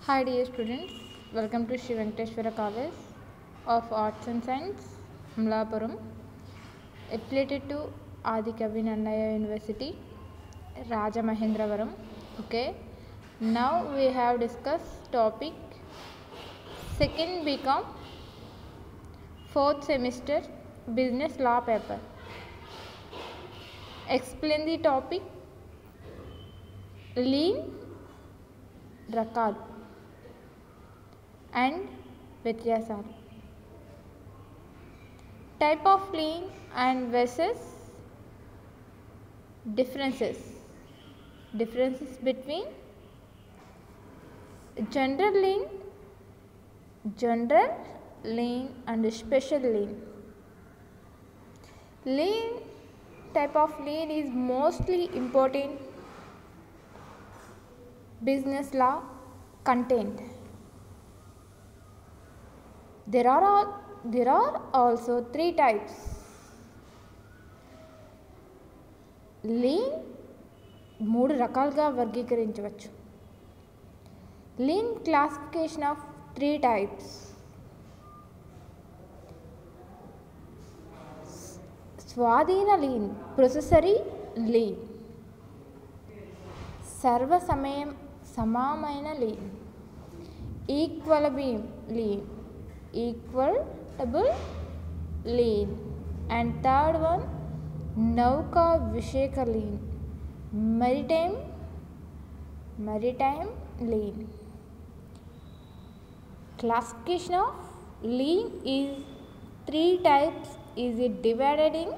Hi dear students, welcome to Shri Venkateshwara College of Arts and Science, Amlapuram, affiliated to Adi Kavi Nannaya University, Rajamahendravaram. Okay, now we have discussed topic 2nd BCom 4th semester Business Law paper. Explain the topic Lien రకాలు and వ్యత్యాసాలు. Type of lean and వెసెస్ differences between general lien and special lien. Lien type of lien is mostly important business law content. There are also 3 types. Lien 3 రకాలుగా వర్గీకరించవచ్చు. Lien classification of 3 types. స్వాధీన lien, possessory lien, సమానమైన lien, equitable lien, and third one నౌకా విషేక lien, maritime lien. Classification of lien is 3 types is divided in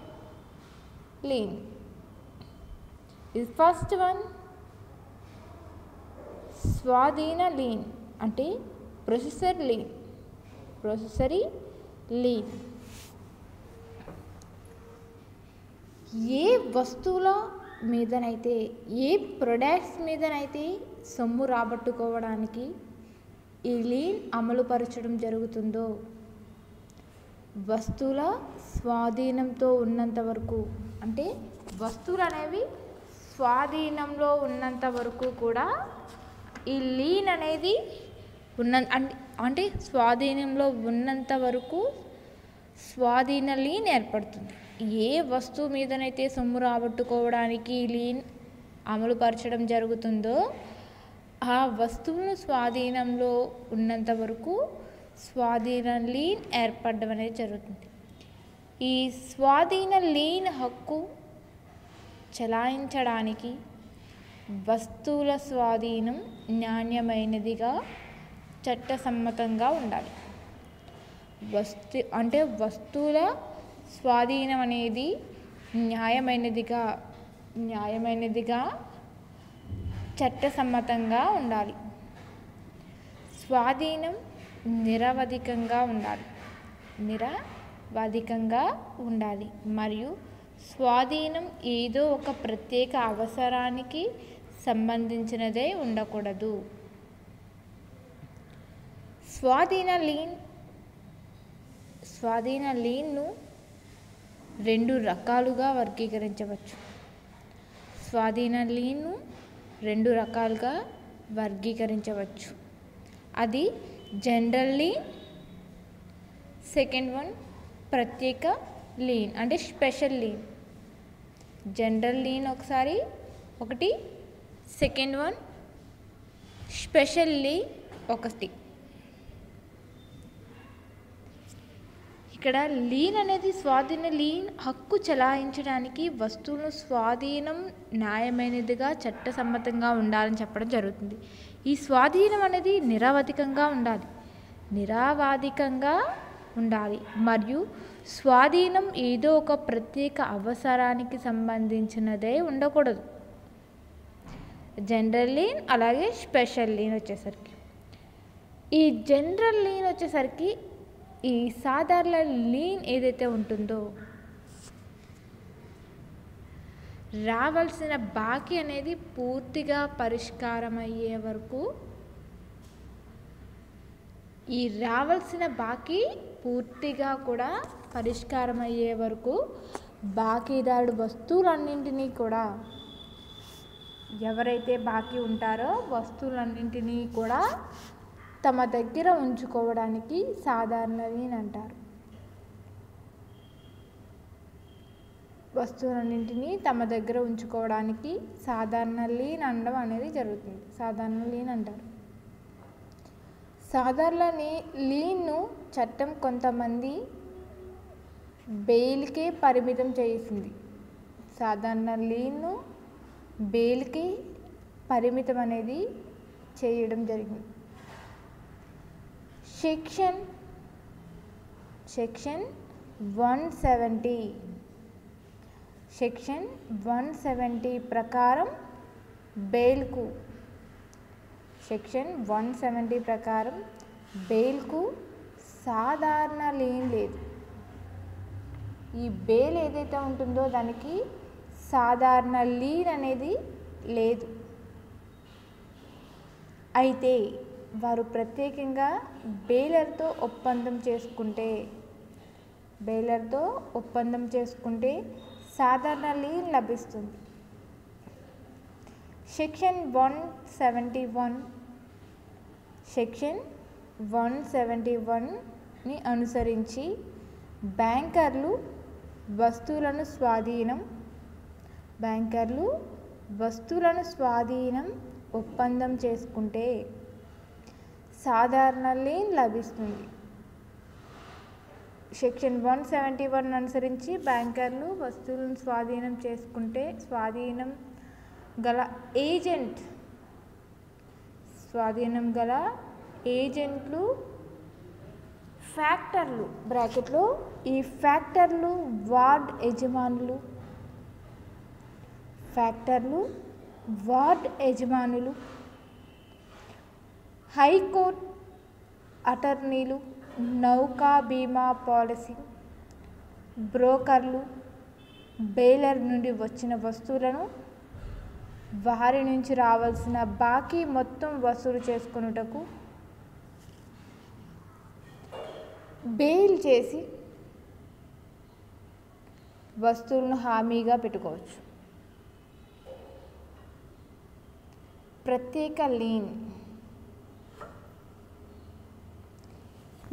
lien. Is first one స్వాధీన lien అంటే possessory lean. ఏ వస్తువుల మీదనైతే, ఏ products మీదనైతే సొమ్ము రాబట్టుకోవడానికి ఈ lean అమలుపరచడం జరుగుతుందో, వస్తువుల స్వాధీనంతో ఉన్నంత వరకు, అంటే వస్తువులు అనేవి స్వాధీనంలో ఉన్నంత వరకు కూడా ఈ లీన్ అనేది అంటే స్వాధీనంలో ఉన్నంత వరకు స్వాధీన లీన్ ఏర్పడుతుంది. ఏ వస్తువు మీదనైతే సొమ్ము రాబట్టుకోవడానికి లీన్ అమలుపరచడం జరుగుతుందో ఆ వస్తువును స్వాధీనంలో ఉన్నంత వరకు స్వాధీన లీన్ ఏర్పడడం అనేది జరుగుతుంది. ఈ స్వాధీన లీన్ హక్కు చెలాయించడానికి వస్తువుల స్వాధీనం నాణ్యమైనదిగా, చట్టసమ్మతంగా ఉండాలి. వస్తువుల స్వాధీనం అనేది న్యాయమైనదిగా చట్టసమ్మతంగా ఉండాలి. స్వాధీనం నిరవధికంగా ఉండాలి మరియు స్వాధీనం ఏదో ఒక ప్రత్యేక అవసరానికి సంబంధించినదే ఉండకూడదు. స్వాధీన లీన్ను 2 రకాలుగా వర్గీకరించవచ్చు. అది జనరల్ లీన్, సెకండ్ వన్ ప్రత్యేక లీన్ అంటే స్పెషల్ లీన్. జనరల్ లీన్ ఒకటి, సెకండ్ వన్ స్పెషల్ లీన్ ఒకటి. ఇక్కడ లీన్ అనేది స్వాధీన లీన్ హక్కు చెలాయించడానికి వస్తువుల స్వాధీనం న్యాయమైనదిగా, చట్టసమ్మతంగా ఉండాలని చెప్పడం జరుగుతుంది. ఈ స్వాధీనం అనేది నిరవధికంగా ఉండాలి మరియు స్వాధీనం ఏదో ఒక ప్రత్యేక అవసరానికి సంబంధించినదే ఉండకూడదు. జనరల్ లీన్ అలాగే స్పెషల్ లీన్ వచ్చేసరికి, ఈ జనరల్ లీన్ వచ్చేసరికి ఈ సాధారణ లీన్ ఏదైతే ఉంటుందో రావాల్సిన బాకీ అనేది పూర్తిగా పరిష్కారం అయ్యే వరకు, బాకీదారుడు వస్తువులన్నింటినీ కూడా, ఎవరైతే బాకీ ఉంటారో వస్తువులన్నింటినీ కూడా తమ దగ్గర ఉంచుకోవడానికి సాధారణ లీన్ అంటారు. వస్తువులన్నింటినీ తమ దగ్గర ఉంచుకోవడానికి సాధారణ లీన్ అనడం అనేది జరుగుతుంది. సాధారణ లీన్ అంటారు. సాధారణ లీన్ను చట్టం కొంతమంది బెయిల్కే పరిమితం చేసింది. సాధారణ లీన్ను బెయిల్కి పరిమితం అనేది చేయడం జరిగింది. సెక్షన్ 170 ప్రకారం బెయిల్కు సెక్షన్ 170 ప్రకారం బెయిల్కు సాధారణ లీన్ లేదు. ఈ బెయిల్ ఏదైతే ఉంటుందో దానికి సాధారణ లీన్ అనేది లేదు. అయితే వారు ప్రత్యేకంగా బెయిలర్తో ఒప్పందం చేసుకుంటే సాధారణ లీన్ లభిస్తుంది. సెక్షన్ 171ని అనుసరించి బ్యాంకర్లు వస్తువులను స్వాధీనం ఒప్పందం చేసుకుంటే సాధారణ లీన్ లభిస్తుంది. సెక్షన్ 171 అనుసరించి బ్యాంకర్లు వస్తువులను స్వాధీనం చేసుకుంటే స్వాధీనం గల ఏజెంట్లు ఫ్యాక్టర్లు బ్రాకెట్లో ఈ ఫ్యాక్టర్లు వార్డ్ యజమానులు హైకోర్టు అటార్నీలు నౌకా బీమా పాలసీ బ్రోకర్లు బెయిలర్ నుండి వచ్చిన వస్తువులను వారి నుంచి రావాల్సిన బాకీ మొత్తం వసూలు చేసుకొనుటకు బెయిల్ చేసి వస్తువులను హామీగా పెట్టుకోవచ్చు. ప్రత్యేక లీన్.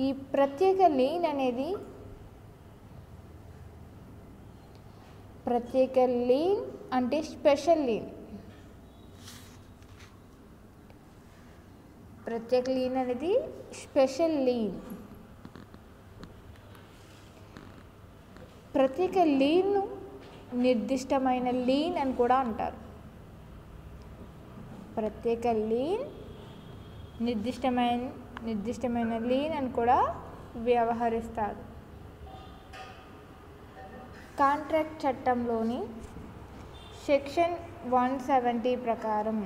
ఈ ప్రత్యేక లీన్ అనేది అంటే స్పెషల్ లీన్. ప్రత్యేక లీన్ అనేది స్పెషల్ లీన్. ప్రత్యేక లీన్ను నిర్దిష్టమైన లీన్ అని కూడా అంటారు. ప్రత్యేక లీన్ నిర్దిష్టమైన లీన్ అని కూడా వ్యవహరిస్తారు. కాంట్రాక్ట్ చట్టంలోని సెక్షన్ 170 ప్రకారం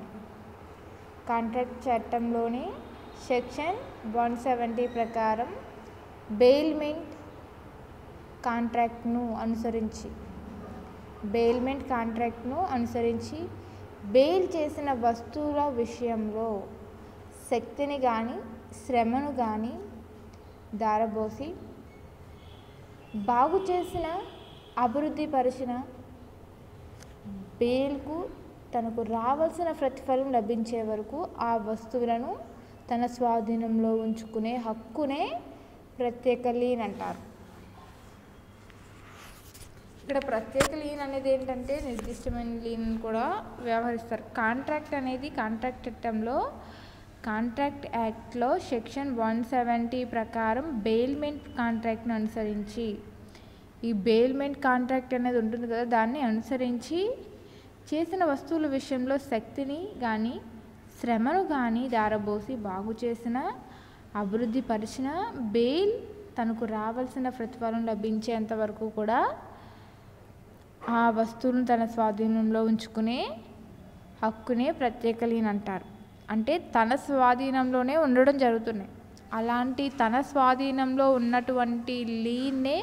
బెయిల్మెంట్ కాంట్రాక్ట్ను అనుసరించి బెయిల్ చేసిన వస్తువుల విషయంలో శక్తిని కానీ శ్రమను కానీ దారబోసి బాగు చేసిన అభివృద్ధిపరిచిన బెయిల్కు తనకు రావాల్సిన ప్రతిఫలం లభించే వరకు ఆ వస్తువులను తన స్వాధీనంలో ఉంచుకునే హక్కునే ప్రత్యేక లీన్ అంటారు. ఇక్కడ ప్రత్యేక లీన్ అనేది ఏంటంటే నిర్దిష్టమైన లీన్ కూడా వ్యవహరిస్తారు. కాంట్రాక్ట్ అనేది కాంట్రాక్ట్ చట్టంలో కాంట్రాక్ట్ యాక్ట్లో సెక్షన్ 170 ప్రకారం బెయిల్మెంట్ కాంట్రాక్ట్ను అనుసరించి ఈ బెయిల్మెంట్ కాంట్రాక్ట్ అనేది ఉంటుంది కదా, దాన్ని అనుసరించి చేసిన వస్తువుల విషయంలో శక్తిని కానీ శ్రమను కానీ దారబోసి బాగు చేసిన అభివృద్ధి పరిచిన బెయిల్ తనకు రావాల్సిన ప్రతిఫలం లభించేంత వరకు కూడా ఆ వస్తువులను తన స్వాధీనంలో ఉంచుకునే హక్కునే ప్రత్యేక లీన్ అంటారు. అంటే తన స్వాధీనంలోనే ఉండడం జరుగుతున్నాయి. అలాంటి తన స్వాధీనంలో ఉన్నటువంటి లీన్నే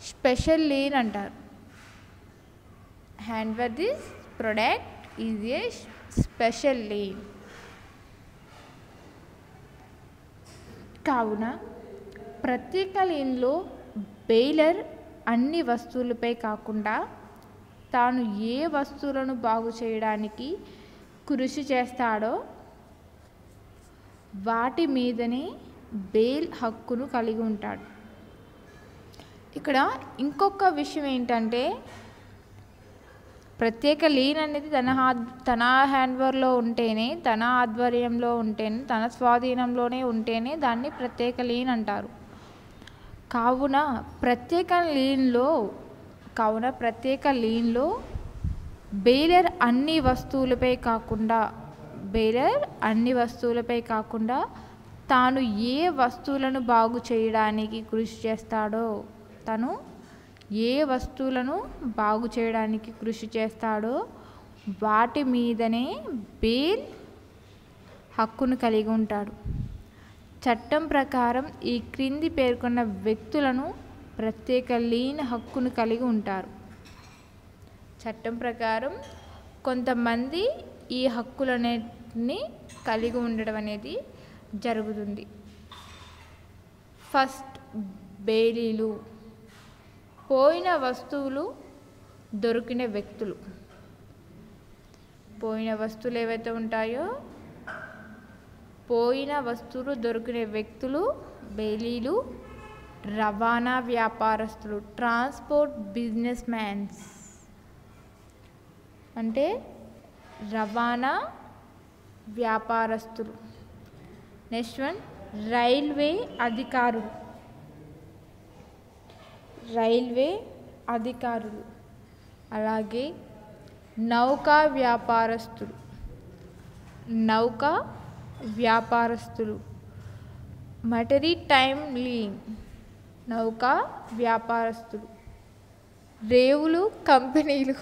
స్పెషల్ లీన్ అంటారు. Handover this product is a special lean. కావున ప్రత్యేక లీన్లో బెయిలర్ అన్ని వస్తువులపై కాకుండా తాను ఏ వస్తువులను బాగు చేయడానికి కృషి చేస్తాడో వాటి మీదనే బెయిల్ హక్కును కలిగి ఉంటాడు. ఇక్కడ ఇంకొక విషయం ఏంటంటే, ప్రత్యేక లీన్ అనేది తన హ్యాండ్ఓవర్లో ఉంటేనే, తన ఆధ్వర్యంలో ఉంటేనే, తన స్వాధీనంలోనే ఉంటేనే దాన్ని ప్రత్యేక లీన్ అంటారు. కావున ప్రత్యేక లీన్లో బెయిలర్ అన్ని వస్తువులపై కాకుండా తాను ఏ వస్తువులను బాగు చేయడానికి కృషి చేస్తాడో వాటి మీదనే బెయిల్ హక్కును కలిగి ఉంటాడు. చట్టం ప్రకారం ఈ క్రింది పేర్కొన్న వ్యక్తులను ప్రత్యేక లీన్ హక్కును కలిగి ఉంటారు. చట్టం ప్రకారం కొంతమంది ఈ హక్కులన్నిటిని కలిగి ఉండడం అనేది జరుగుతుంది. ఫస్ట్, బెయిలీలు. పోయిన వస్తువులు దొరికిన వ్యక్తులు. పోయిన వస్తువులు ఏవైతే ఉంటాయో పోయిన వస్తువులు దొరికిన వ్యక్తులు బెయిలీలు. రవాణా వ్యాపారస్తులు, ట్రాన్స్పోర్ట్ బిజినెస్ మ్యాన్స్ అంటే రవాణా వ్యాపారస్తులు. నెక్స్ట్ వన్, రైల్వే అధికారులు. అలాగే నౌకా వ్యాపారస్తులు. మారిటైమ్ లీన్, నౌకా వ్యాపారస్తులు. రేవులు కంపెనీలు,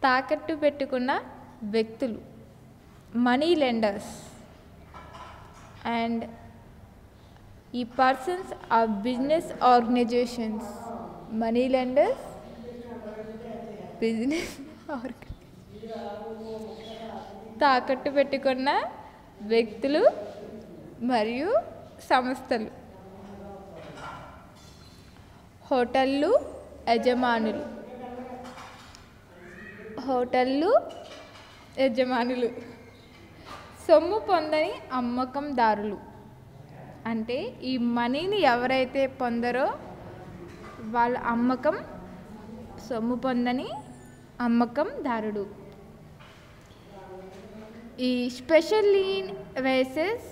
తాకట్టు పెట్టుకున్న వ్యక్తులు, మనీ లెండర్స్. అండ్ ఈ persons or business organizations. Money lenders, business తాకట్టు పెట్టుకున్న వ్యక్తులు మరియు సంస్థలు. హోటళ్ళు యజమానులు. సొమ్ము పొందని అమ్మకందారులు అంటే ఈ మనీని ఎవరైతే పొందరో వాళ్ళ సొమ్ము పొందని అమ్మకందారుడు. ఈ special lean versus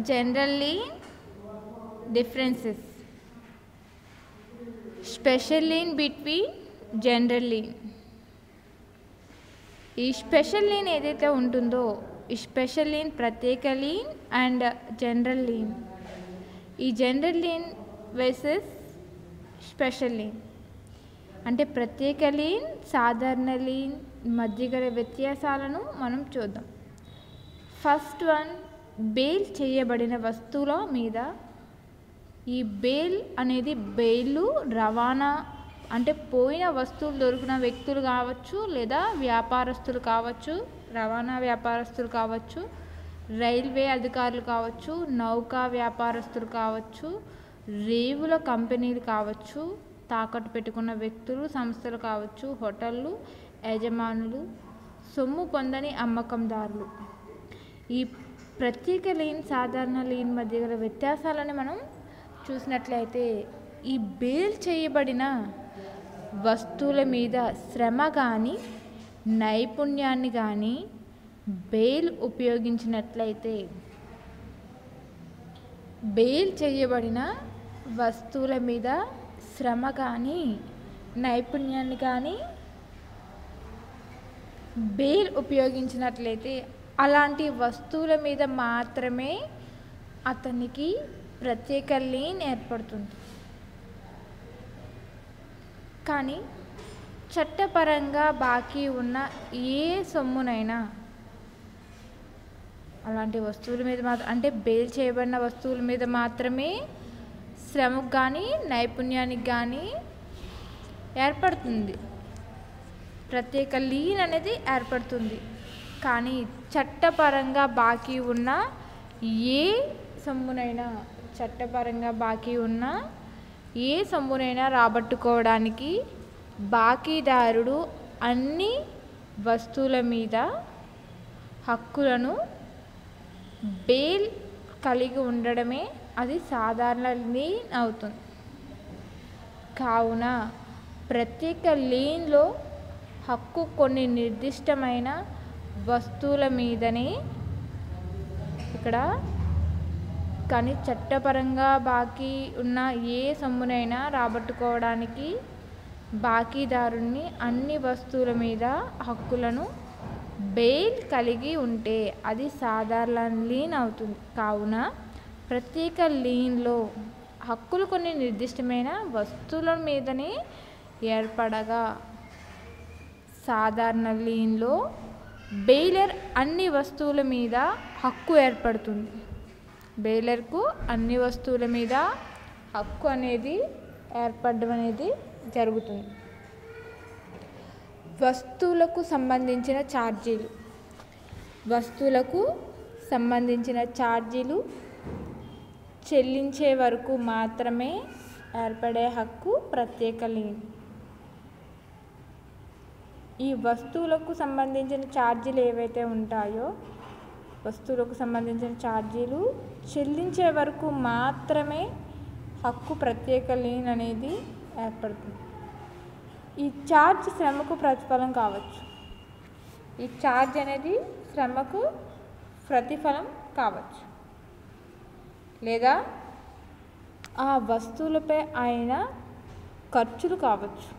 general lean differences. Special lean between general lean. ఈ స్పెషల్ లీన్ ఏదైతే ఉంటుందో ఈ స్పెషల్ లీన్ ప్రత్యేక లీన్ అండ్ జనరల్ లీన్. ఈ general lean versus special lean అంటే ప్రత్యేక లీన్ సాధారణ లీన్ మధ్య గల వ్యత్యాసాలను మనం చూద్దాం. ఫస్ట్ వన్, బెయిల్ చేయబడిన వస్తువుల మీద. ఈ బెయిల్ అనేది బెయిల్ రవాణా అంటే పోయిన వస్తువులు దొరికిన వ్యక్తులు కావచ్చు, లేదా వ్యాపారస్తులు కావచ్చు, రవాణా వ్యాపారస్తులు కావచ్చు, రైల్వే అధికారులు కావచ్చు, నౌకా వ్యాపారస్తులు కావచ్చు, రేవుల కంపెనీలు కావచ్చు, తాకట్టు పెట్టుకున్న వ్యక్తులు సంస్థలు కావచ్చు, హోటళ్ళు యజమానులు, సొమ్ము పొందని అమ్మకందారులు. ఈ ప్రత్యేక లీన్ సాధారణ లీన్ మధ్య గల వ్యత్యాసాలని మనం చూసినట్లయితే ఈ బెయిల్ చేయబడిన వస్తువుల మీద శ్రమ కానీ నైపుణ్యాన్ని కానీ బెయిల్ ఉపయోగించినట్లయితే బెయిల్ చేయబడిన వస్తువుల మీద శ్రమ కానీ నైపుణ్యాన్ని కానీ బెయిల్ ఉపయోగించినట్లయితే అలాంటి వస్తువుల మీద మాత్రమే అతనికి ప్రత్యేక లీన్ ఏర్పడుతుంది. కానీ చట్టపరంగా బాకీ ఉన్న ఏ సొమ్మునైనా అలాంటి వస్తువుల మీద అంటే బెయిల్ చేయబడిన వస్తువుల మీద మాత్రమే శ్రమకు కానీ నైపుణ్యానికి కానీ ఏర్పడుతుంది, ప్రత్యేక లీన్ అనేది ఏర్పడుతుంది. కానీ చట్టపరంగా బాకీ ఉన్న ఏ సొమ్మునైనా రాబట్టుకోవడానికి బాకీదారుడు అన్ని వస్తువుల మీద హక్కులను బెయిల్ కలిగి ఉండడమే అది సాధారణ లీన్ అవుతుంది. కావున ప్రత్యేక లీన్లో హక్కు కొన్ని నిర్దిష్టమైన వస్తువుల మీదనే ఇక్కడ కానీ చట్టపరంగా బాకీ ఉన్న ఏ సొమ్మునైనా రాబట్టుకోవడానికి బాకీదారుని అన్ని వస్తువుల మీద హక్కులను బెయిల్ కలిగి ఉంటే అది సాధారణ లీన్ అవుతుంది. కావున ప్రత్యేక లీన్లో హక్కులు కొన్ని నిర్దిష్టమైన వస్తువుల మీదనే ఏర్పడగా సాధారణ లీన్లో బెయిలర్ అన్ని వస్తువుల మీద హక్కు ఏర్పడుతుంది. బెయిలర్కు అన్ని వస్తువుల మీద హక్కు అనేది ఏర్పడడం అనేది జరుగుతుంది. వస్తువులకు సంబంధించిన ఛార్జీలు. వస్తువులకు సంబంధించిన ఛార్జీలు చెల్లించే వరకు మాత్రమే ఏర్పడే హక్కు ప్రత్యేక లీన్. ఈ వస్తువులకు సంబంధించిన ఛార్జీలు ఏవైతే ఉంటాయో వస్తువులకు సంబంధించిన ఛార్జీలు చెల్లించే వరకు మాత్రమే హక్కు ప్రత్యేక లీన్ అనేది ఏర్పడుతుంది. ఈ ఛార్జ్ శ్రమకు ప్రతిఫలం కావచ్చు. ఈ ఛార్జ్ అనేది శ్రమకు ప్రతిఫలం కావచ్చు లేదా ఆ వస్తువులపై అయిన ఖర్చులు కావచ్చు.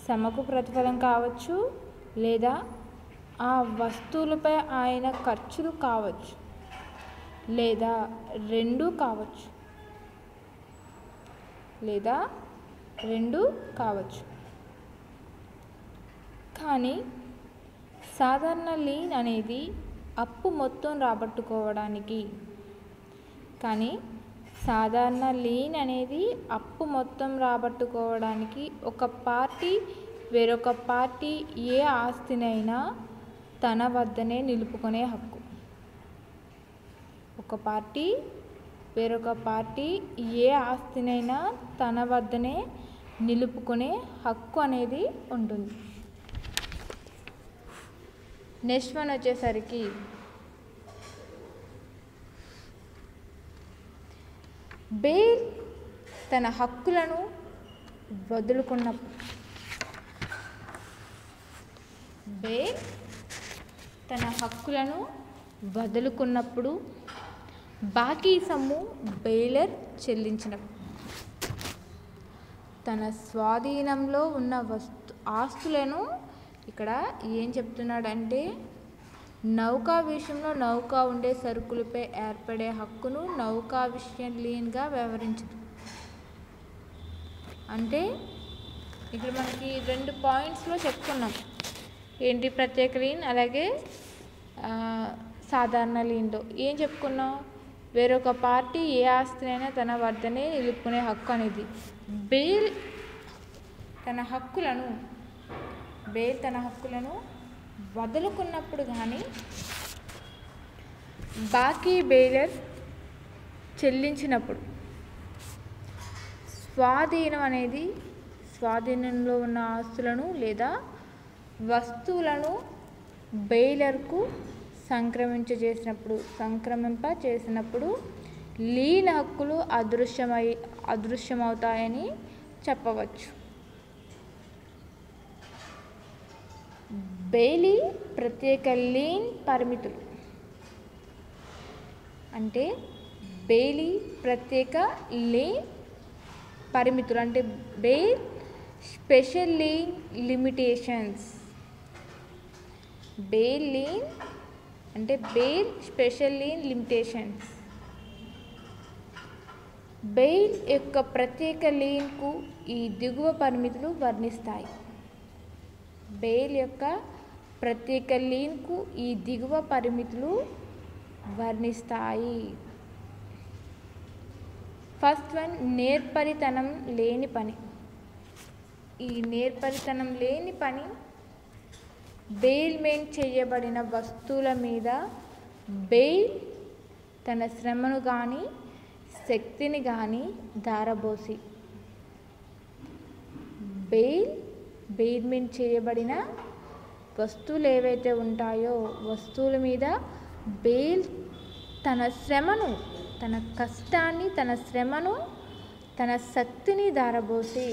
శ్రమకు ప్రతిఫలం కావచ్చు లేదా ఆ వస్తువులపై ఆయన ఖర్చులు కావచ్చు లేదా రెండూ కావచ్చు కానీ సాధారణ లీన్ అనేది అప్పు మొత్తం రాబట్టుకోవడానికి ఒక పార్టీ వేరొక పార్టీ ఏ ఆస్తినైనా తన వద్దనే నిలుపుకునే హక్కు. ఒక పార్టీ వేరొక పార్టీ ఏ ఆస్తినైనా తన వద్దనే నిలుపుకునే హక్కు అనేది ఉంటుంది. నెక్స్ట్ వన్ వచ్చేసరికి బెయిల్ తన హక్కులను వదులుకున్నప్పుడు బాకీ సొమ్ము బెయిలర్ చెల్లించినప్పుడు తన స్వాధీనంలో ఉన్న ఆస్తులను ఇక్కడ ఏం చెప్తున్నాడంటే నౌకా విషయంలో నౌకా ఉండే సరుకులపై ఏర్పడే హక్కును నౌకా విషయం లీన్గా వ్యవహరించదు. అంటే ఇక్కడ మనకి 2 పాయింట్స్లో చెప్పుకున్నాం ఏంటి ప్రత్యేక లీన్ అలాగే సాధారణ లీన్లో ఏం చెప్పుకున్నాం. వేరొక పార్టీ ఏ ఆస్తినైనా తన వద్దనే నిలుపుకునే హక్కు అనేది. బెయిల్ తన హక్కులను వదులుకున్నప్పుడు కానీ బాకీ బెయిలర్ చెల్లించినప్పుడు స్వాధీనంలో ఉన్న ఆస్తులను లేదా వస్తువులను బెయిలర్కు సంక్రమింపచేసినప్పుడు లీన్ హక్కులు అదృశ్యమవుతాయని చెప్పవచ్చు. బెయిలీ ప్రత్యేక లీన్ పరిమితులు. అంటే బెయిలీ ప్రత్యేక లీన్ పరిమితులు అంటే bail special lean limitations. Bail special lean limitations. Bail యొక్క ప్రత్యేక లీన్కు ఈ దిగువ పరిమితులు వర్ణిస్తాయి. బెయిల్ యొక్క ప్రత్యేక లీన్కు ఈ దిగువ పరిమితులు వర్ణిస్తాయి. ఫస్ట్ వన్ నేర్పరితనం లేని పని. ఈ నేర్పరితనం లేని పని బెయిల్మెంట్ చేయబడిన వస్తువుల మీద బెయిల్ తన శ్రమను కానీ శక్తిని కానీ ధారబోసి బెయిల్మెంట్ చేయబడిన వస్తువులు ఏవైతే ఉంటాయో వస్తువుల మీద బెయిల్ తన శ్రమను, తన కష్టాన్ని, తన శ్రమను, తన శక్తిని ధారబోసి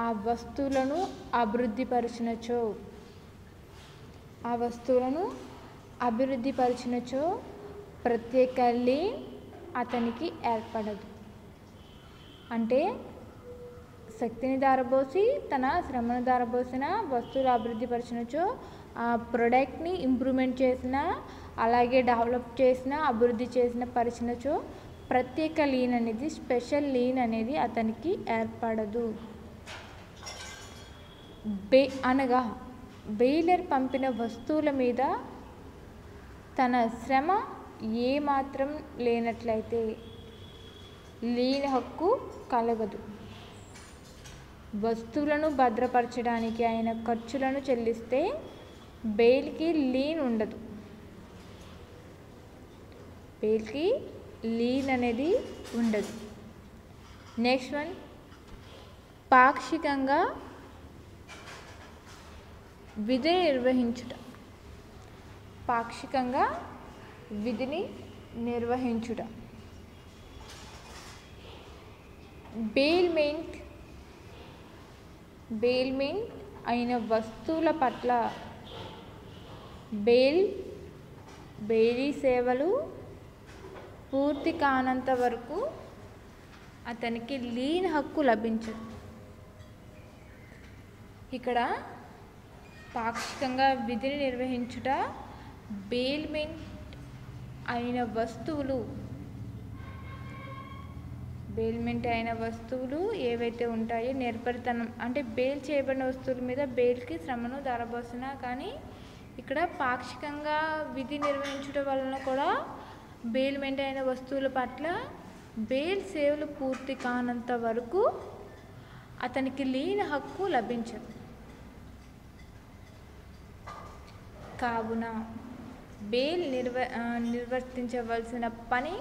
ఆ వస్తువులను అభివృద్ధిపరిచినచో ప్రత్యేక లీన్ అతనికి ఏర్పడదు. అంటే శక్తిని ధారబోసి తన శ్రమను ధారబోసిన వస్తువులు అభివృద్ధిపరిచినచో, ఆ ప్రోడక్ట్ని ఇంప్రూవ్మెంట్ చేసిన, అలాగే డెవలప్ చేసిన, అభివృద్ధి చేసిన పరిచినచో ప్రత్యేక లీన్ అనేది, స్పెషల్ లీన్ అనేది అతనికి ఏర్పడదు. అనగా బెయిలర్ పంపిన వస్తువుల మీద తన శ్రమ ఏమాత్రం లేనట్లయితే లీన్ హక్కు కలగదు. వస్తువులను భద్రపరచడానికి అయిన ఖర్చులను చెల్లిస్తే బెయిల్కి లీన్ ఉండదు. బెయిల్కి లీన్ అనేది ఉండదు. నెక్స్ట్ వన్, పాక్షికంగా విధిని నిర్వహించుట. పాక్షికంగా విధిని నిర్వహించుట. బెయిల్మెంట్ అయిన వస్తువుల పట్ల బెయిలీ సేవలు పూర్తి కానంత వరకు అతనికి లీన్ హక్కు లభించదు. ఇక్కడ పాక్షికంగా విధిని నిర్వహించుట, బెయిల్మెంట్ అయిన వస్తువులు ఏవైతే ఉంటాయో నేర్పరితనం, అంటే బెయిల్ చేయబడిన వస్తువుల మీద బెయిల్కి శ్రమను ధారబోసిన, కానీ ఇక్కడ పాక్షికంగా విధి నిర్వహించుట వలన కూడా బెయిల్మెంట్ అయిన వస్తువుల పట్ల బెయిల్ సేవలు పూర్తి కానంత వరకు అతనికి లీన్ హక్కు లభించదు. కావున బెయిల్ నిర్వర్తించవలసిన పని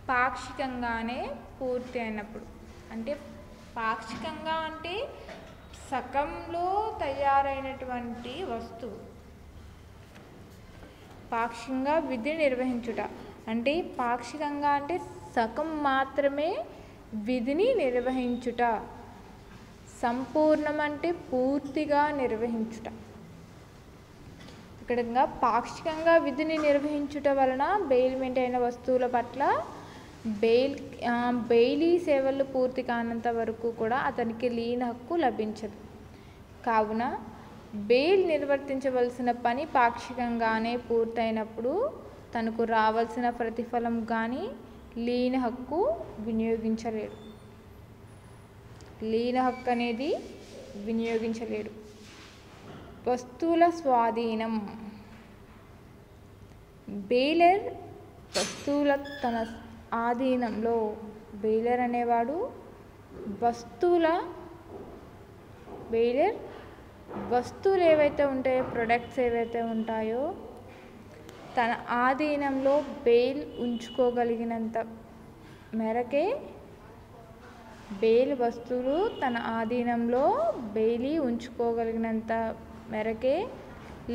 పాక్షికంగానే పూర్తి అయినప్పుడు, అంటే పాక్షికంగా అంటే సగంలో తయారైనటువంటి వస్తువు. పాక్షికంగా విధిని నిర్వహించుట అంటే పాక్షికంగా అంటే సగం మాత్రమే విధిని నిర్వహించుట. సంపూర్ణం అంటే పూర్తిగా నిర్వహించుట. ఇక్కడ పాక్షికంగా విధిని నిర్వహించుట వలన బెయిల్మెంట్ అయిన వస్తువుల పట్ల బెయిలీ సేవలు పూర్తి కానంత వరకు కూడా అతనికి లీన్ హక్కు లభించదు. కావున బెయిల్ నిర్వర్తించవలసిన పని పాక్షికంగానే పూర్తయినప్పుడు తనకు రావాల్సిన ప్రతిఫలం కానీ లీన్ హక్కు వినియోగించలేడు. లీన్ హక్కు అనేది వినియోగించలేడు. వస్తువుల స్వాధీనం. బెయిలర్ వస్తువుల తన ఆధీనంలో, బెయిలర్ అనేవాడు వస్తువులు ఏవైతే ఉంటాయో, ప్రొడక్ట్స్ ఏవైతే ఉంటాయో తన ఆధీనంలో బెయిల్ ఉంచుకోగలిగినంత మేరకే, బెయిల్ వస్తువులు తన ఆధీనంలో బెయిలీ ఉంచుకోగలిగినంత మేరకే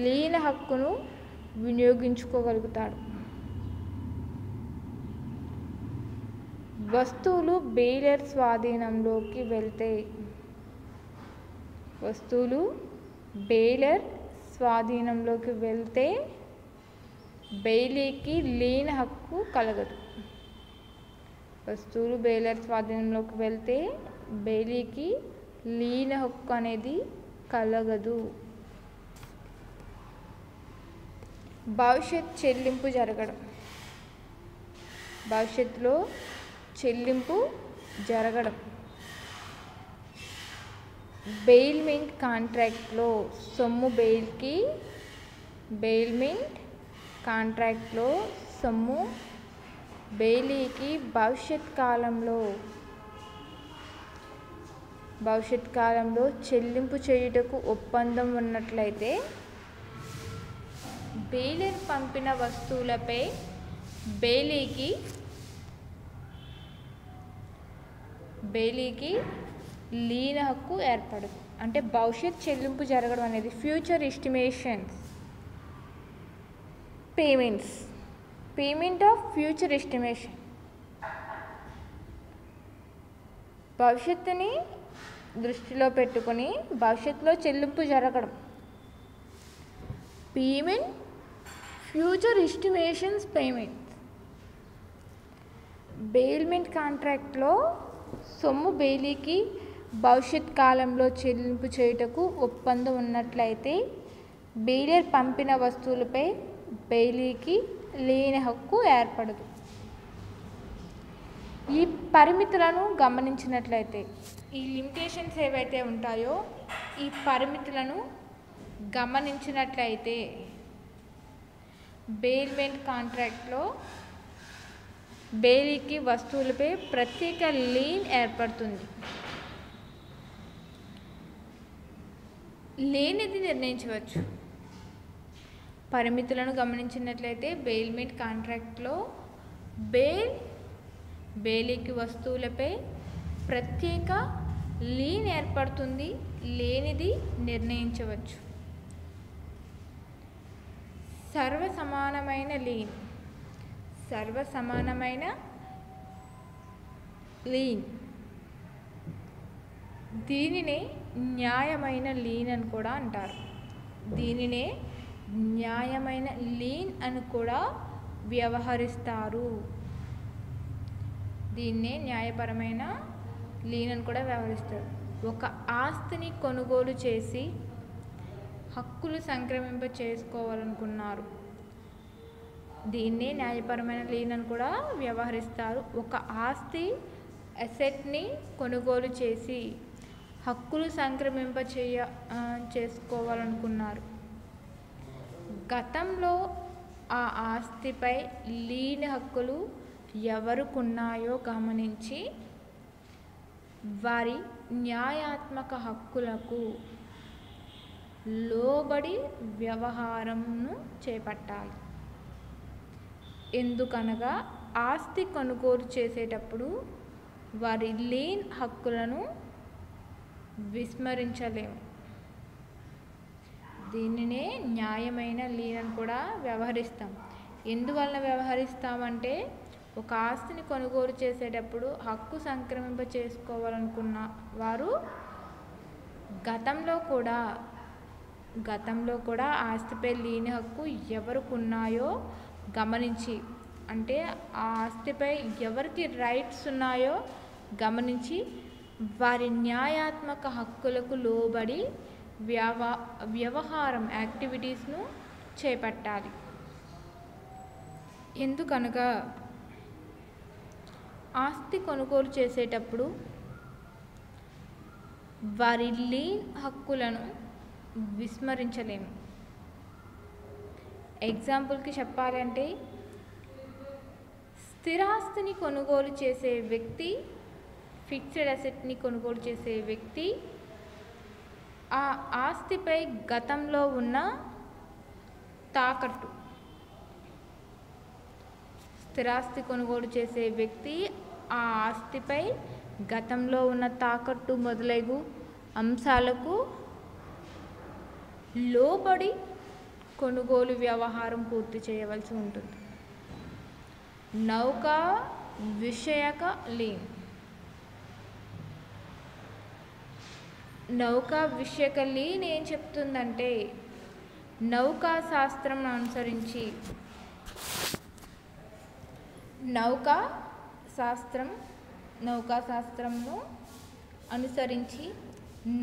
లీన్ హక్కును వినియోగించుకోగలుగుతాడు. వస్తువులు బెయిలర్ స్వాధీనంలోకి వెళ్తే బెయిలీకి లీన్ హక్కు కలగదు. వస్తువులు బెయిలర్ స్వాధీనంలోకి వెళ్తే బెయిలీకి లీన్ హక్కు అనేది కలగదు. భవిష్యత్తులో చెల్లింపు జరగడం. బెయిల్మెంట్ కాంట్రాక్ట్లో సొమ్ము బెయిల్కి, బెయిల్మెంట్ కాంట్రాక్ట్లో సొమ్ము బెయిలీకి భవిష్యత్ కాలంలో చెల్లింపు చేయుటకు ఒప్పందం ఉన్నట్లయితే బెయిలర్ పంపిన వస్తువులపై బెయిలీకి లీన్ హక్కు ఏర్పడదు. అంటే భవిష్యత్ చెల్లింపు జరగడం అనేది, future estimations payments. Payment of future estimation. భవిష్యత్తుని దృష్టిలో పెట్టుకొని భవిష్యత్తులో చెల్లింపు జరగడం. Payment future estimations payment. Bailment కాంట్రాక్ట్లో సొమ్ము బెయిలీకి భవిష్యత్ కాలంలో చెల్లింపు చేయుటకు ఒప్పందం ఉన్నట్లయితే బెయిలర్ పంపిన వస్తువులపై బెయిలీకి లేని హక్కు ఏర్పడదు. ఈ పరిమితులను గమనించినట్లయితే, ఈ లిమిటేషన్స్ ఏవైతే ఉంటాయో ఈ పరిమితులను గమనించినట్లయితే బెయిల్మెంట్ కాంట్రాక్ట్లో బెయిలీకి వస్తువులపై ప్రత్యేక లీన్ ఏర్పడుతుంది. లేనిది నిర్ణయించవచ్చు. పరిమితులను గమనించినట్లయితే బెయిల్మెంట్ కాంట్రాక్ట్లో బెయిలీకి వస్తువులపై ప్రత్యేక లీన్ ఏర్పడుతుంది. లేనిది నిర్ణయించవచ్చు. సర్వసమానమైన లీన్. సర్వసమానమైన లీన్ దీనినే న్యాయమైన లీన్ అని కూడా అంటారు. దీనినే న్యాయమైన లీన్ అని కూడా వ్యవహరిస్తారు. దీన్నే న్యాయపరమైన లీన్ అని కూడా వ్యవహరిస్తారు. ఒక ఆస్తిని కొనుగోలు చేసి హక్కులు సంక్రమింప చేసుకోవాలనుకున్నారు. దీన్నే న్యాయపరమైన లీన్ అని కూడా వ్యవహరిస్తారు. ఒక ఆస్తి అసెట్ని కొనుగోలు చేసి హక్కులు సంక్రమింప చేసుకోవాలనుకున్నారు. గతంలో ఆ ఆస్తిపై లీన్ హక్కులు ఎవరికున్నాయో గమనించి వారి న్యాయాత్మక హక్కులకు లోబడి వ్యవహారంను చేపట్టాలి. ఎందుకనగా ఆస్తి కొనుగోలు చేసేటప్పుడు వారి లీన్ హక్కులను విస్మరించలేము. దీనినే న్యాయమైన లీన్ అని కూడా వ్యవహరిస్తాం. ఎందువలన వ్యవహరిస్తామంటే ఒక ఆస్తిని కొనుగోలు చేసేటప్పుడు హక్కు సంక్రమింప చేసుకోవాలనుకున్న వారు గతంలో కూడా ఆస్తిపై లీన్ హక్కు ఎవరికి ఉన్నాయో గమనించి, అంటే ఆ ఆస్తిపై ఎవరికి రైట్స్ ఉన్నాయో గమనించి వారి న్యాయాత్మక హక్కులకు లోబడి వ్యవహారం యాక్టివిటీస్ను చేపట్టాలి. ఎందుకనగా ఆస్తి కొనుగోలు చేసేటప్పుడు వారి లీన్ హక్కులను విస్మరించలేము. ఎగ్జాంపుల్కి చెప్పాలంటే, స్థిరాస్తిని కొనుగోలు చేసే వ్యక్తి, ఫిక్స్డ్ అసెట్ని కొనుగోలు చేసే వ్యక్తి ఆ ఆస్తిపై గతంలో ఉన్న తాకట్టు, స్థిరాస్తి కొనుగోలు చేసే వ్యక్తి ఆ ఆస్తిపై గతంలో ఉన్న తాకట్టు మొదలగు అంశాలకు లోబడి కొనుగోలు వ్యవహారం పూర్తి చేయవలసి ఉంటుంది. నౌకా విషయక లీన్. నౌకా విషయక లీన్ ఏం చెప్తుందంటే, నౌకా శాస్త్రంను అనుసరించి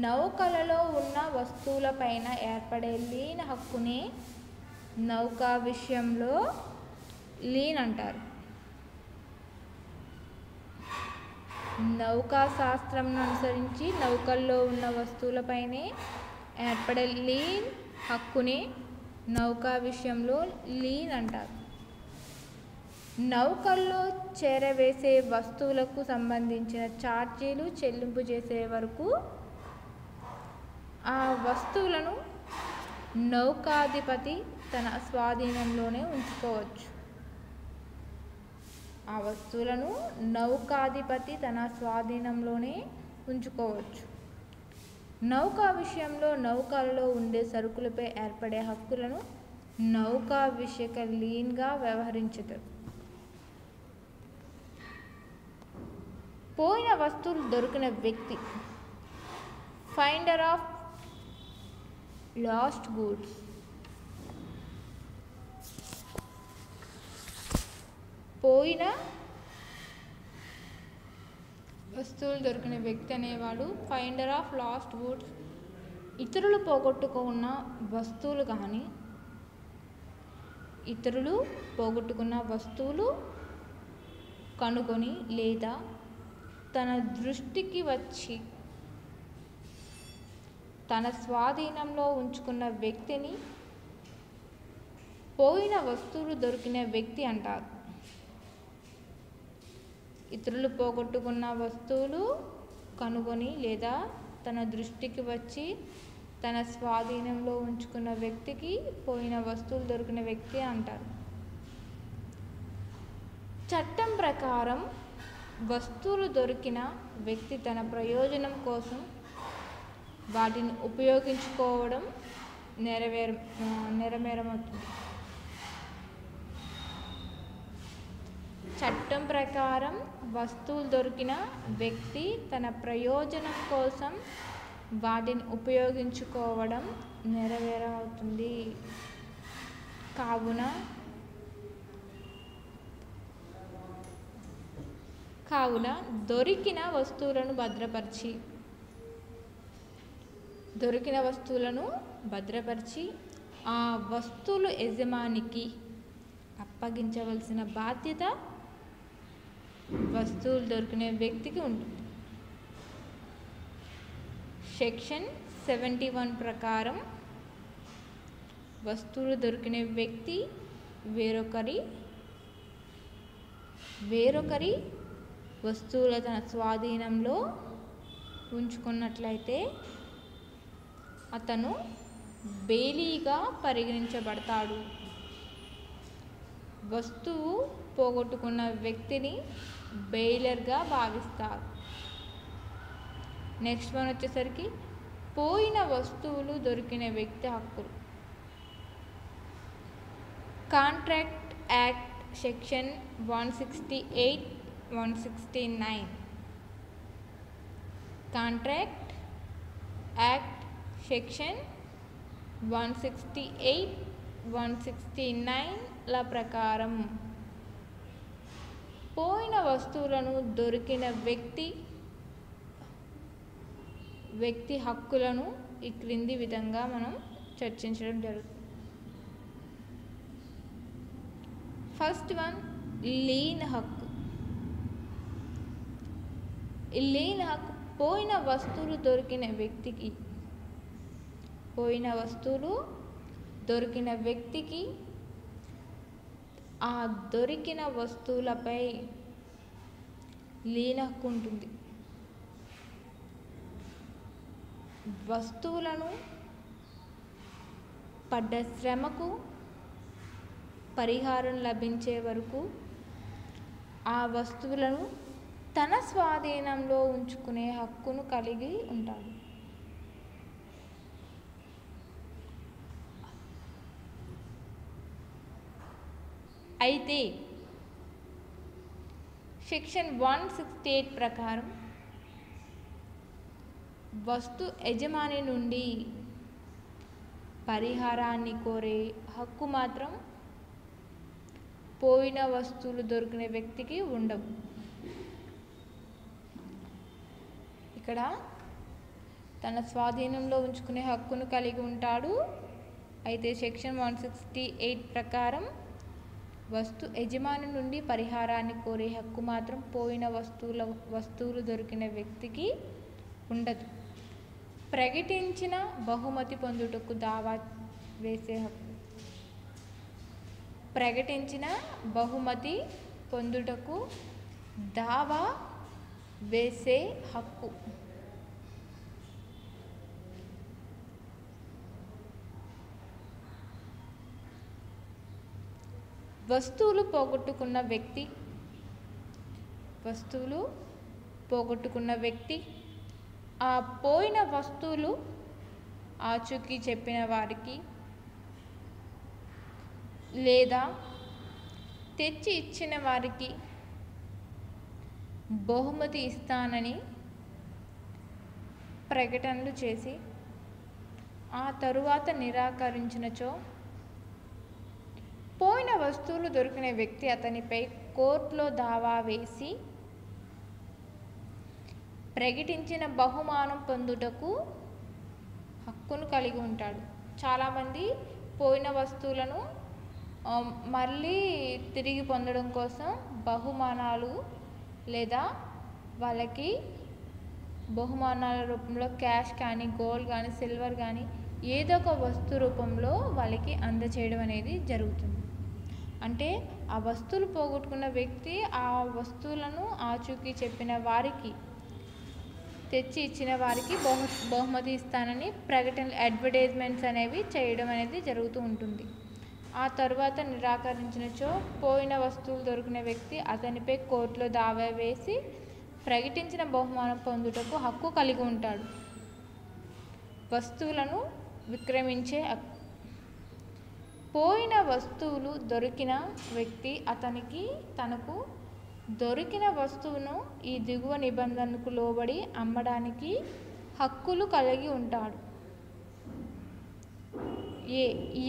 నౌకలలో ఉన్న వస్తువులపైన ఏర్పడే లీన్ హక్కునే నౌకా విషయంలో లీన్ అంటారు. నౌకా శాస్త్రంను అనుసరించి నౌకల్లో ఉన్న వస్తువులపైనే ఏర్పడే లీన్ హక్కునే నౌకా విషయంలో లీన్ అంటారు. నౌకల్లో చేరవేసే వస్తువులకు సంబంధించిన ఛార్జీలు చెల్లింపు చేసే వరకు ఆ వస్తువులను నౌకాధిపతి తన స్వాధీనంలోనే ఉంచుకోవచ్చు. నౌకా విషయంలో నౌకలలో ఉండే సరుకులపై ఏర్పడే హక్కులను నౌకా విషయక లీన్గా వ్యవహరించదు. పోయిన వస్తువులు దొరికిన వ్యక్తి ఫైండర్ ఆఫ్ లాస్ట్ గూడ్స్. పోయిన వస్తువులు దొరికిన వ్యక్తి అనేవాడు ఫైండర్ ఆఫ్ లాస్ట్ గూడ్స్. ఇతరులు పోగొట్టుకున్న వస్తువులు కనుగొని లేదా తన దృష్టికి వచ్చి తన స్వాధీనంలో ఉంచుకున్న వ్యక్తిని పోయిన వస్తువులు దొరికిన వ్యక్తి అంటారు. ఇతరులు పోగొట్టుకున్న వస్తువులు కనుగొని లేదా తన దృష్టికి వచ్చి తన స్వాధీనంలో ఉంచుకున్న వ్యక్తికి పోయిన వస్తువులు దొరికిన వ్యక్తి అంటారు. చట్టం ప్రకారం వస్తువులు దొరికిన వ్యక్తి తన ప్రయోజనం కోసం వాటిని ఉపయోగించుకోవడం నెరవేరమవుతుంది. చట్టం ప్రకారం వస్తువులు దొరికిన వ్యక్తి తన ప్రయోజనం కోసం వాటిని ఉపయోగించుకోవడం నెరవేరమవుతుంది. కావున దొరికిన వస్తువులను భద్రపరిచి ఆ వస్తువులు యజమానికి అప్పగించవలసిన బాధ్యత వస్తువులు దొరికిన వ్యక్తికి ఉంటుంది. సెక్షన్ 71 ప్రకారం వస్తువులు దొరికిన వ్యక్తి వేరొకరి వస్తువుల తన స్వాధీనంలో ఉంచుకున్నట్లయితే అతను బెయిలీగా పరిగణించబడతాడు. వస్తువు పోగొట్టుకున్న వ్యక్తిని బెయిలర్గా భావిస్తారు. నెక్స్ట్ వన్ వచ్చేసరికి పోయిన వస్తువులు దొరికిన వ్యక్తి హక్కులు. Contract act section 168, 169. Contract act section 168, 169ల ప్రకారం పోయిన వస్తువులను దొరికిన వ్యక్తి హక్కులను ఈ క్రింది విధంగా మనం చర్చించడం జరుగుతుంది. ఫస్ట్ వన్, లీన్ హక్కు. ఈ లీన్ హక్కు పోయిన వస్తువులు దొరికిన వ్యక్తికి ఆ దొరికిన వస్తువులపై లీన్ హక్కు ఉంటుంది. వస్తువులను పడ్డ శ్రమకు పరిహారం లభించే వరకు ఆ వస్తువులను తన స్వాధీనంలో ఉంచుకునే హక్కును కలిగి ఉంటాడు. అయితే సెక్షన్ 168 ప్రకారం వస్తు యజమాని నుండి పరిహారాన్ని కోరే హక్కు మాత్రం పోయిన వస్తువులు దొరికిన వ్యక్తికి ఉండవు. ఇక్కడ తన స్వాధీనంలో ఉంచుకునే హక్కును కలిగి ఉంటాడు. అయితే సెక్షన్ 168 ప్రకారం వస్తు యజమాని నుండి పరిహారాన్ని కోరే హక్కు మాత్రం పోయిన వస్తువులు దొరికిన వ్యక్తికి ఉండదు. ప్రకటించిన బహుమతి పొందుటకు దావా వేసే హక్కు. ప్రకటించిన బహుమతి పొందుటకు దావా వేసే హక్కు. వస్తువులు పోగొట్టుకున్న వ్యక్తి ఆ పోయిన వస్తువులు ఆచూకీ చెప్పిన వారికి లేదా తెచ్చి ఇచ్చిన వారికి బహుమతి ఇస్తానని ప్రకటనలు చేసి ఆ తరువాత నిరాకరించినచో పోయిన వస్తువులు దొరికిన వ్యక్తి అతనిపై కోర్టులో దావా వేసి ప్రకటించిన బహుమానం పొందుటకు హక్కును కలిగి ఉంటాడు. చాలామంది పోయిన వస్తువులను మళ్ళీ తిరిగి పొందడం కోసం బహుమానాలు లేదా వాళ్ళకి బహుమానాల రూపంలో క్యాష్ కానీ గోల్డ్ కానీ సిల్వర్ కానీ ఏదో ఒక వస్తు రూపంలో వాళ్ళకి అందచేయడం అనేది జరుగుతుంది. అంటే ఆ వస్తువులు పోగొట్టుకున్న వ్యక్తి ఆ వస్తువులను ఆచూకీ చెప్పిన వారికి తెచ్చి ఇచ్చిన వారికి బహుమతి ఇస్తానని ప్రకటనలు అడ్వర్టైజ్మెంట్స్ అనేవి చేయడం అనేది జరుగుతూ ఉంటుంది. ఆ తరువాత నిరాకరించినచో పోయిన వస్తువులు దొరికిన వ్యక్తి అతనిపై కోర్టులో దావా వేసి ప్రకటించిన బహుమానం పొందుటకు హక్కు కలిగి ఉంటాడు. వస్తువులను విక్రమించే హక్కు. పోయిన వస్తువులు దొరికిన వ్యక్తి తనకు దొరికిన వస్తువును ఈ దిగువ నిబంధనకు లోబడి అమ్మడానికి హక్కులు కలిగి ఉంటాడు.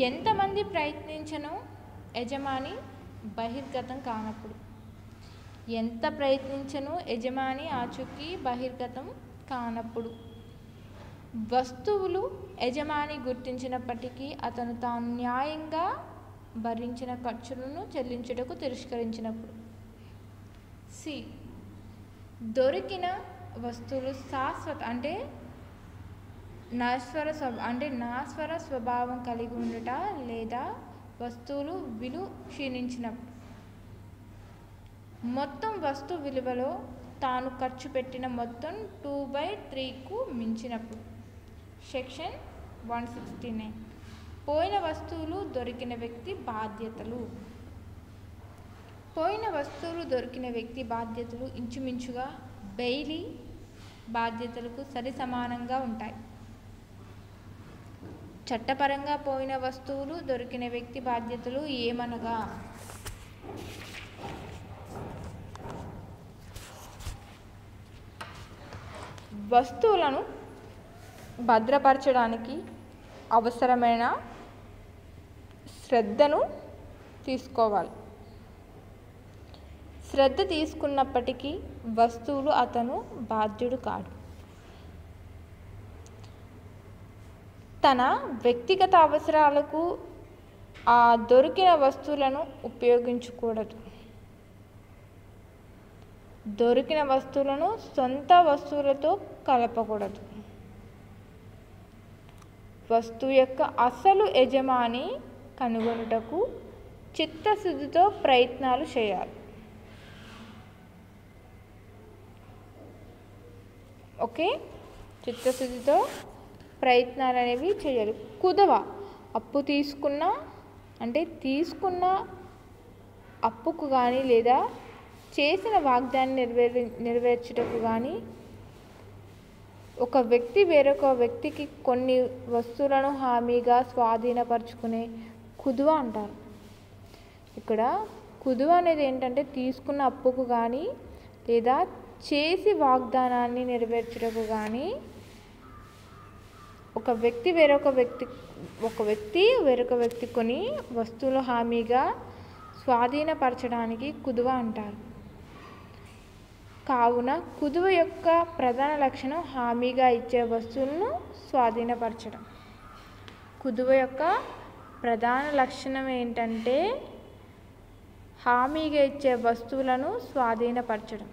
ఎంతమంది ప్రయత్నించనో యజమాని బహిర్గతం కానప్పుడు. ఎంత ప్రయత్నించనో యజమాని ఆచూకీ బహిర్గతం కానప్పుడు. వస్తువులు యజమాని గుర్తించినప్పటికీ అతను తాను న్యాయంగా భరించిన ఖర్చులను చెల్లించుటకు తిరస్కరించినప్పుడు. దొరికిన వస్తువులు శాశ్వత నాశ్వర స్వభావం కలిగి ఉండుట లేదా వస్తువులు విలువ క్షీణించినప్పుడు. మొత్తం వస్తువు విలువలో తాను ఖర్చు పెట్టిన మొత్తం 2/3కు మించినప్పుడు. సెక్షన్ 169. పోయిన వస్తువులు దొరికిన వ్యక్తి బాధ్యతలు. పోయిన వస్తువులు దొరికిన వ్యక్తి బాధ్యతలు ఇంచుమించుగా బెయిలీ బాధ్యతలకు సరిసమానంగా ఉంటాయి. చట్టపరంగా పోయిన వస్తువులు దొరికిన వ్యక్తి బాధ్యతలు ఏమనగా వస్తువులను భద్రపరచడానికి అవసరమైన శ్రద్ధను తీసుకోవాలి. శ్రద్ధ తీసుకున్నప్పటికీ వస్తువులు అతను బాధ్యుడు కాడు. తన వ్యక్తిగత అవసరాలకు ఆ దొరికిన వస్తువులను ఉపయోగించకూడదు. దొరికిన వస్తువులను సొంత వస్తువులతో కలపకూడదు. వస్తువు యొక్క అసలు యజమాని కనుగొనుటకు చిత్తశుద్ధితో ప్రయత్నాలు చేయాలి. ఓకే, చిత్తశుద్ధితో ప్రయత్నాలు అనేవి చేయాలి. కుదవ అప్పు తీసుకున్న అప్పుకు కానీ లేదా చేసిన వాగ్దాన్ని నెరవేర్చుటకు కానీ ఒక వ్యక్తి వేరొక వ్యక్తికి కొన్ని వస్తువులను హామీగా స్వాధీనపరచుకునే కుదువ అంటారు. ఇక్కడ కుదువ అనేది ఏంటంటే తీసుకున్న అప్పుకు కానీ లేదా చేసి వాగ్దానాన్ని నెరవేర్చుటకు కానీ ఒక వ్యక్తి వేరొక వ్యక్తి కొని వస్తువులు హామీగా స్వాధీనపరచడానికి కుదువ అంటారు. కావున కుదువ యొక్క ప్రధాన లక్షణం హామీగా ఇచ్చే వస్తువులను స్వాధీనపరచడం. కుదువ యొక్క ప్రధాన లక్షణం ఏంటంటే హామీగా ఇచ్చే వస్తువులను స్వాధీనపరచడం.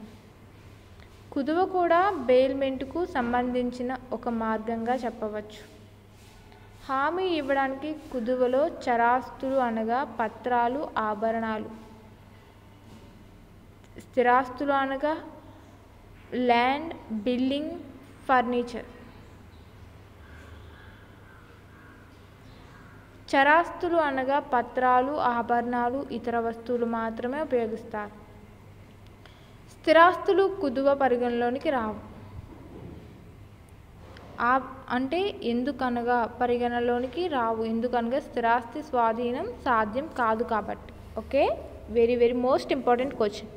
కుదువ కూడా బెయిల్మెంట్కు సంబంధించిన ఒక మార్గంగా చెప్పవచ్చు. హామీ ఇవ్వడానికి కుదువలో చరాస్తులు అనగా పత్రాలు, ఆభరణాలు, స్థిరాస్తులు అనగా ల్యాండ్, బిల్డింగ్, ఫర్నిచర్. చరాస్తులు అనగా పత్రాలు, ఆభరణాలు, ఇతర వస్తువులు మాత్రమే ఉపయోగిస్తారు. స్థిరాస్తులు కుదువ పరిగణలోనికి రావు. అంటే ఎందుకనగా పరిగణలోనికి రావు, ఎందుకనగా స్థిరాస్తి స్వాధీనం సాధ్యం కాదు కాబట్టి. Okay, very very most important question.